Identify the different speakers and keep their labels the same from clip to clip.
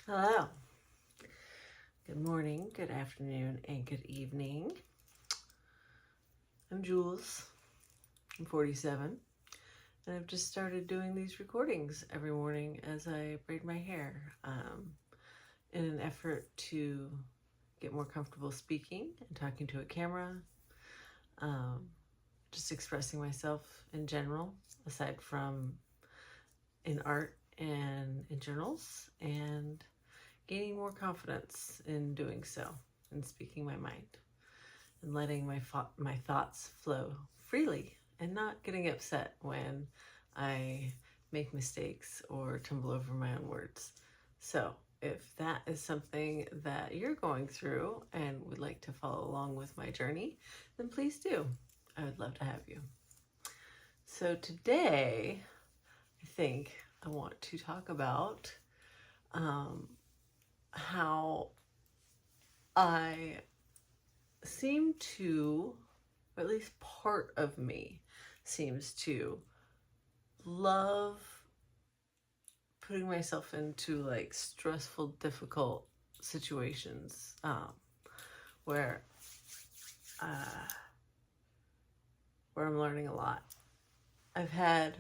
Speaker 1: Hello. Good morning, good afternoon, and good evening. I'm Jules. I'm 47, and I've just started doing these recordings every morning as I braid my hair in an effort to get more comfortable speaking and talking to a camera, just expressing myself in general, aside from in art and in journals, and gaining more confidence in doing so and speaking my mind and letting my thoughts flow freely and not getting upset when I make mistakes or tumble over my own words. So if that is something that you're going through and would like to follow along with my journey, then please do. I would love to have you. So today, I think I want to talk about how I seem to, or at least part of me seems to love putting myself into like stressful, difficult situations where I'm learning a lot. I've had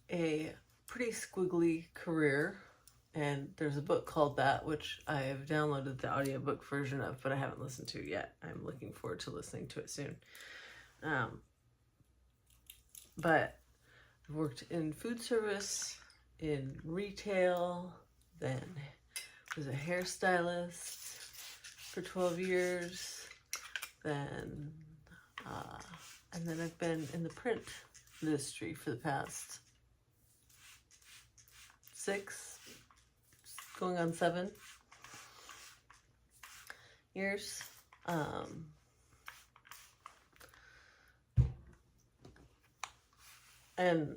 Speaker 1: a pretty squiggly career, and there's a book called that, which I have downloaded the audiobook version of, but I haven't listened to yet. I'm looking forward to listening to it soon. But I've worked in food service, in retail, then was a hairstylist for 12 years, and then I've been in the print industry for the past 6, going on 7 years. And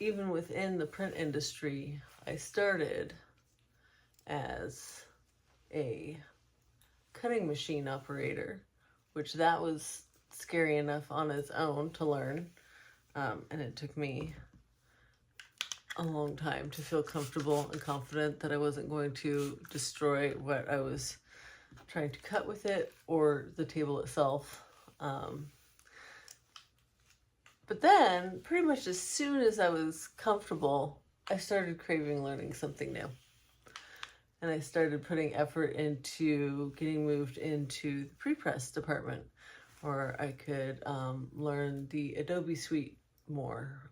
Speaker 1: even within the print industry, I started as a cutting machine operator, which that was scary enough on its own to learn. And it took me a long time to feel comfortable and confident that I wasn't going to destroy what I was trying to cut with it or the table itself. But then, pretty much as soon as I was comfortable, I started craving learning something new. And I started putting effort into getting moved into the pre-press department, where I could learn the Adobe suite more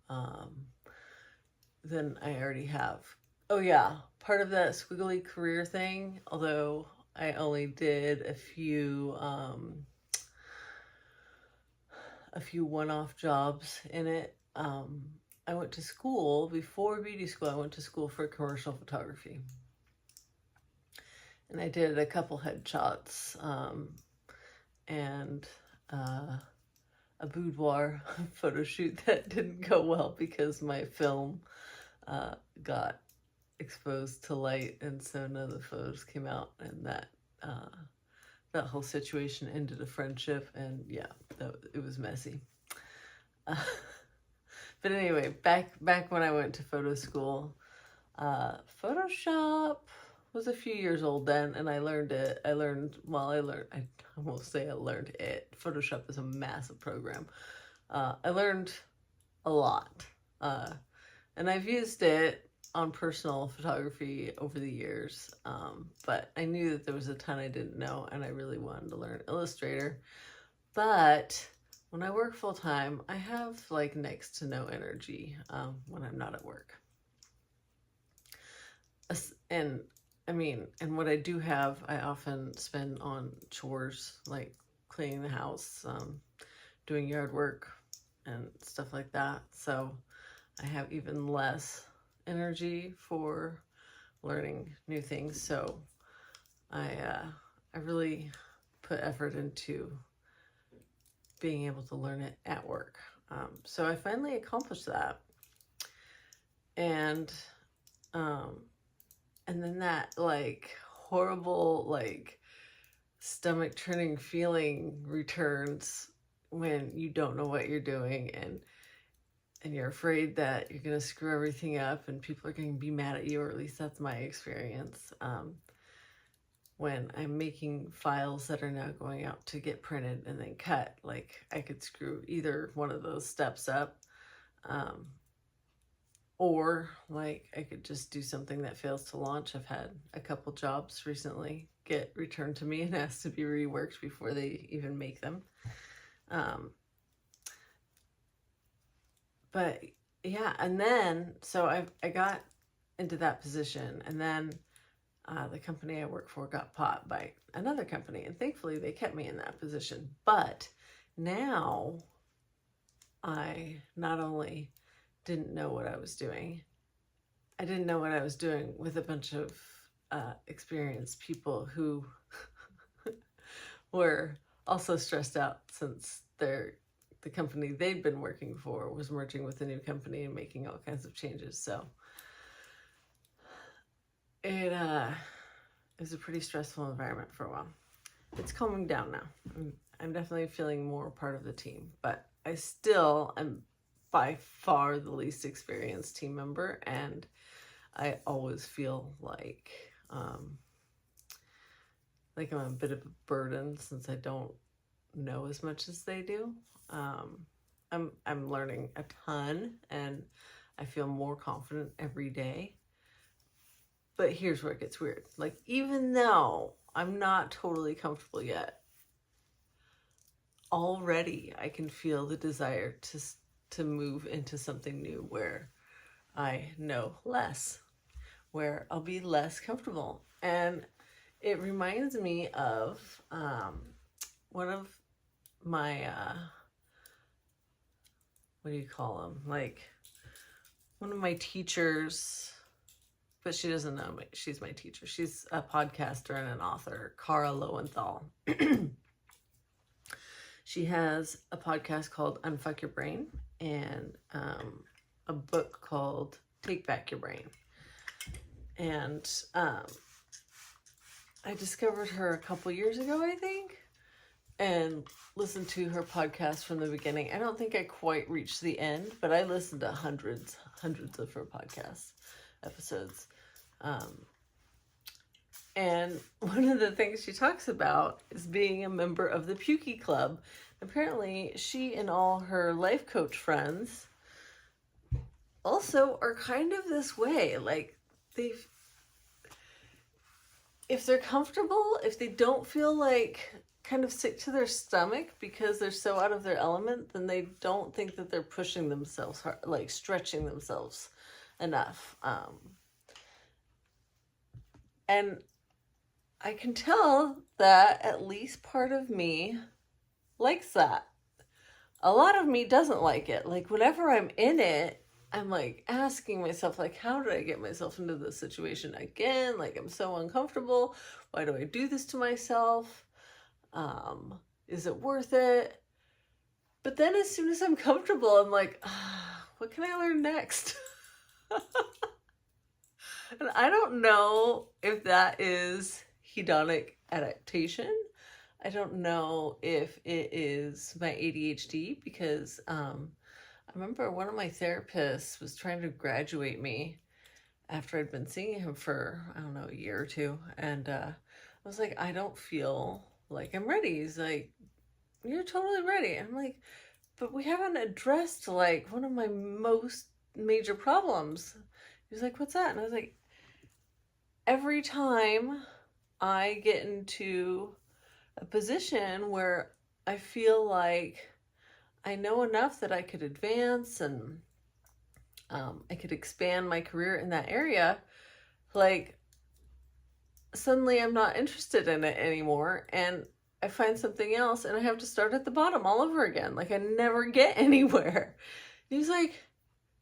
Speaker 1: than I already have. Oh yeah, part of that squiggly career thing, although I only did a few one-off jobs in it. I went to school, before beauty school, I went to school for commercial photography. And I did a couple headshots and a boudoir photo shoot that didn't go well because my film got exposed to light, and so none of the photos came out, and that whole situation ended a friendship, and yeah, it was messy. But anyway, back when I went to photo school, Photoshop was a few years old then, and I learned it. I won't say I learned it. Photoshop is a massive program. I learned a lot, and I've used it on personal photography over the years, but I knew that there was a ton I didn't know, and I really wanted to learn Illustrator. But when I work full-time, I have like next to no energy when I'm not at work. And what I do have, I often spend on chores, like cleaning the house, doing yard work and stuff like that. So I have even less energy for learning new things. So I really put effort into being able to learn it at work. So I finally accomplished that. And then that like horrible, like stomach turning feeling returns when you don't know what you're doing, and and you're afraid that you're going to screw everything up and people are going to be mad at you, or at least that's my experience. When I'm making files that are now going out to get printed and then cut, like I could screw either one of those steps up, or like I could just do something that fails to launch. I've had a couple jobs recently get returned to me and asked to be reworked before they even make them. But yeah, and then, so I got into that position, and then the company I work for got bought by another company, and thankfully they kept me in that position. But now I not only didn't know what I was doing, I didn't know what I was doing with a bunch of experienced people who were also stressed out since the company they'd been working for was merging with a new company and making all kinds of changes. So it was a pretty stressful environment for a while. It's calming down now. I'm definitely feeling more part of the team, but I still am by far the least experienced team member, and I always feel like I'm a bit of a burden since I don't know as much as they do. I'm learning a ton, and I feel more confident every day. But here's where it gets weird. Like, even though I'm not totally comfortable yet, already I can feel the desire to move into something new where I know less, where I'll be less comfortable. And it reminds me of one of my, what do you call them? Like, one of my teachers, but she doesn't know me. She's my teacher. She's a podcaster and an author, Loewenthiel. She has a podcast called Unfuck Your Brain, and a book called Take Back Your Brain. And I discovered her a couple years ago, I think, and listened to her podcast from the beginning. I don't think I quite reached the end, but I listened to hundreds of her podcast episodes. And one of the things she talks about is being a member of the Pukey Club. Apparently, she and all her life coach friends also are kind of this way. Like, if they're comfortable, if they don't feel like kind of sick to their stomach because they're so out of their element, then they don't think that they're pushing themselves hard, like stretching themselves enough. And I can tell that at least part of me likes that. A lot of me doesn't like it. Like, whenever I'm in it, I'm like asking myself, like, how did I get myself into this situation again? Like, I'm so uncomfortable. Why do I do this to myself? Is it worth it? But then as soon as I'm comfortable, I'm like, what can I learn next? And I don't know if that is hedonic adaptation. I don't know if it is my ADHD, because I remember one of my therapists was trying to graduate me after I'd been seeing him for, I don't know, a year or two. And I was like, I don't feel like I'm ready. He's like, you're totally ready. I'm like, but we haven't addressed like one of my most major problems. He was like, what's that? And I was like, every time I get into a position where I feel like I know enough that I could advance and I could expand my career in that area, like, suddenly I'm not interested in it anymore, and I find something else and I have to start at the bottom all over again. Like, I never get anywhere. And he was like,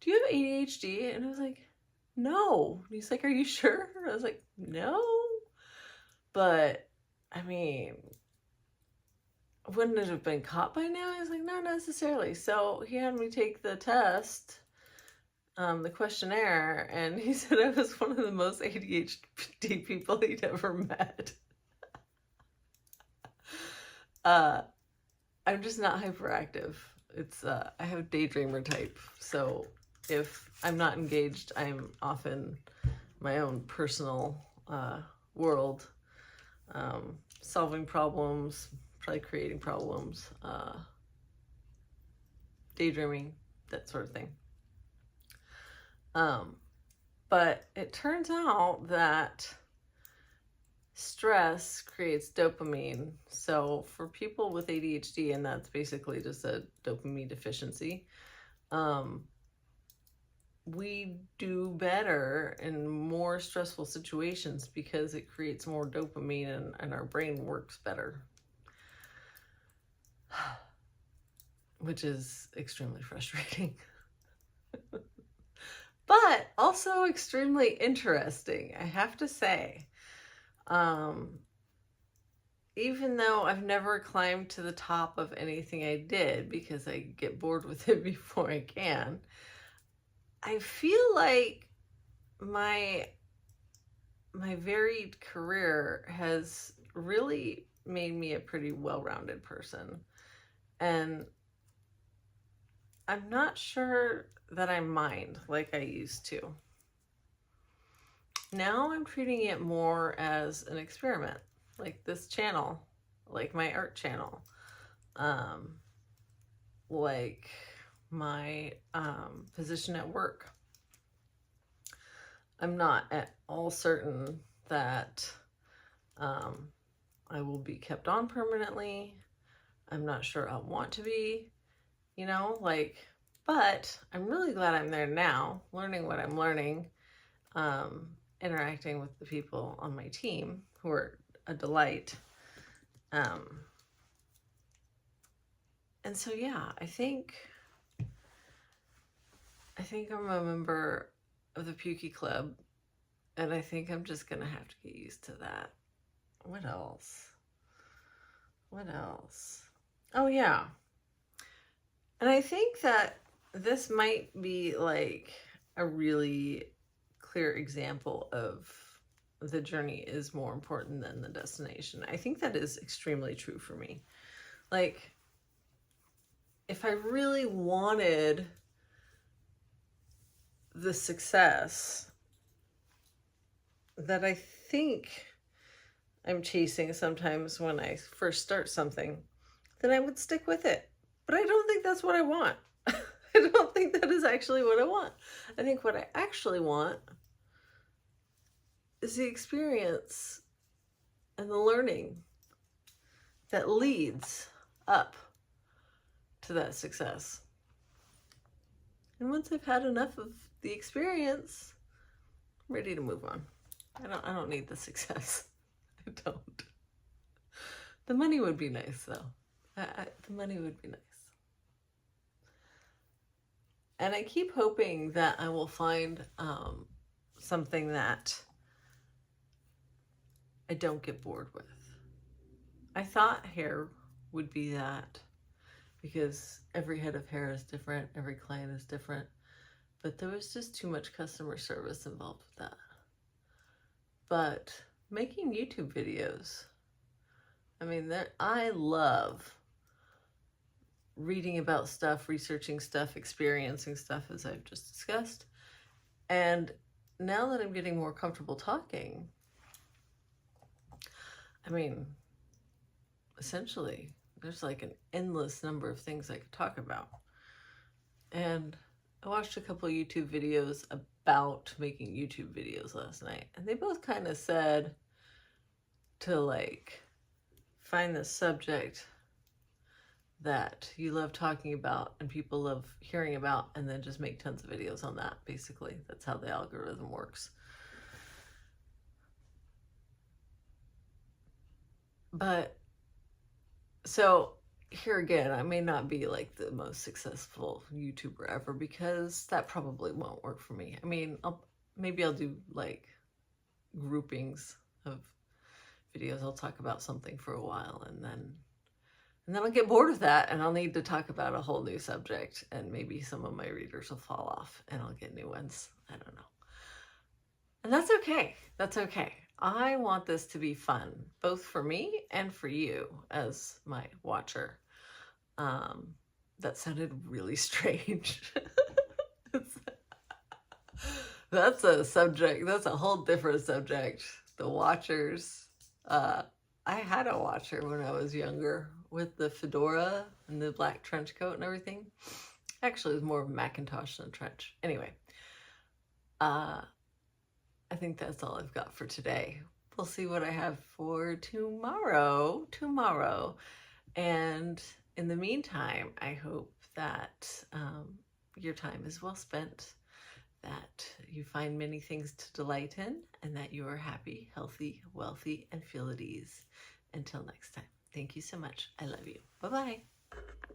Speaker 1: do you have ADHD? And I was like, no. And he's like, are you sure? And I was like, no. But, I mean, wouldn't it have been caught by now? I was like, not necessarily. So he had me take the test, the questionnaire, and he said I was one of the most ADHD people he'd ever met. I'm just not hyperactive. I have daydreamer type. So if I'm not engaged, I'm often my own personal world, solving problems, probably creating problems, daydreaming, that sort of thing. But it turns out that stress creates dopamine. So for people with ADHD, and that's basically just a dopamine deficiency, we do better in more stressful situations because it creates more dopamine and our brain works better, which is extremely frustrating. But also extremely interesting, I have to say. Even though I've never climbed to the top of anything I did because I get bored with it before I can, I feel like my varied career has really made me a pretty well-rounded person. And I'm not sure that I mind like I used to. Now I'm treating it more as an experiment, like this channel, like my art channel, like my position at work. I'm not at all certain that I will be kept on permanently. I'm not sure I'll want to be, but I'm really glad I'm there now, learning what I'm learning, interacting with the people on my team who are a delight. And so, yeah, I think I'm a member of the Pukey Club, and I think I'm just going to have to get used to that. What else? Oh, yeah. And I think that this might be like a really clear example of the journey is more important than the destination. I think that is extremely true for me. Like, if I really wanted the success that I think I'm chasing sometimes when I first start something, then I would stick with it. But I don't think that's what I want. I don't think that is actually what I want. I think what I actually want is the experience and the learning that leads up to that success. And once I've had enough of the experience, I'm ready to move on. I don't need the success. I don't. The money would be nice, though. The money would be nice. And I keep hoping that I will find something that I don't get bored with. I thought hair would be that, because every head of hair is different, every client is different, but there was just too much customer service involved with that. But making YouTube videos, I love reading about stuff, researching stuff, experiencing stuff, as I've just discussed. And now that I'm getting more comfortable talking, essentially, there's like an endless number of things I could talk about. And I watched a couple of YouTube videos about making YouTube videos last night, and they both kind of said to find the subject that you love talking about and people love hearing about, and then just make tons of videos on that. Basically, that's how the algorithm works. But so here again, I may not be like the most successful YouTuber ever, because that probably won't work for me. Maybe I'll do like groupings of videos. I'll talk about something for a while, and then I'll get bored of that, and I'll need to talk about a whole new subject, and maybe some of my readers will fall off and I'll get new ones. I don't know. And that's okay. That's okay. I want this to be fun, both for me and for you as my watcher. That sounded really strange. That's a subject. That's a whole different subject. The watchers. I had a watcher when I was younger with the fedora and the black trench coat and everything. Actually, it was more of a Macintosh than a trench. Anyway, I think that's all I've got for today. We'll see what I have for tomorrow. And in the meantime, I hope that your time is well spent, that you find many things to delight in, and that you are happy, healthy, wealthy, and feel at ease. Until next time, thank you so much. I love you. Bye-bye.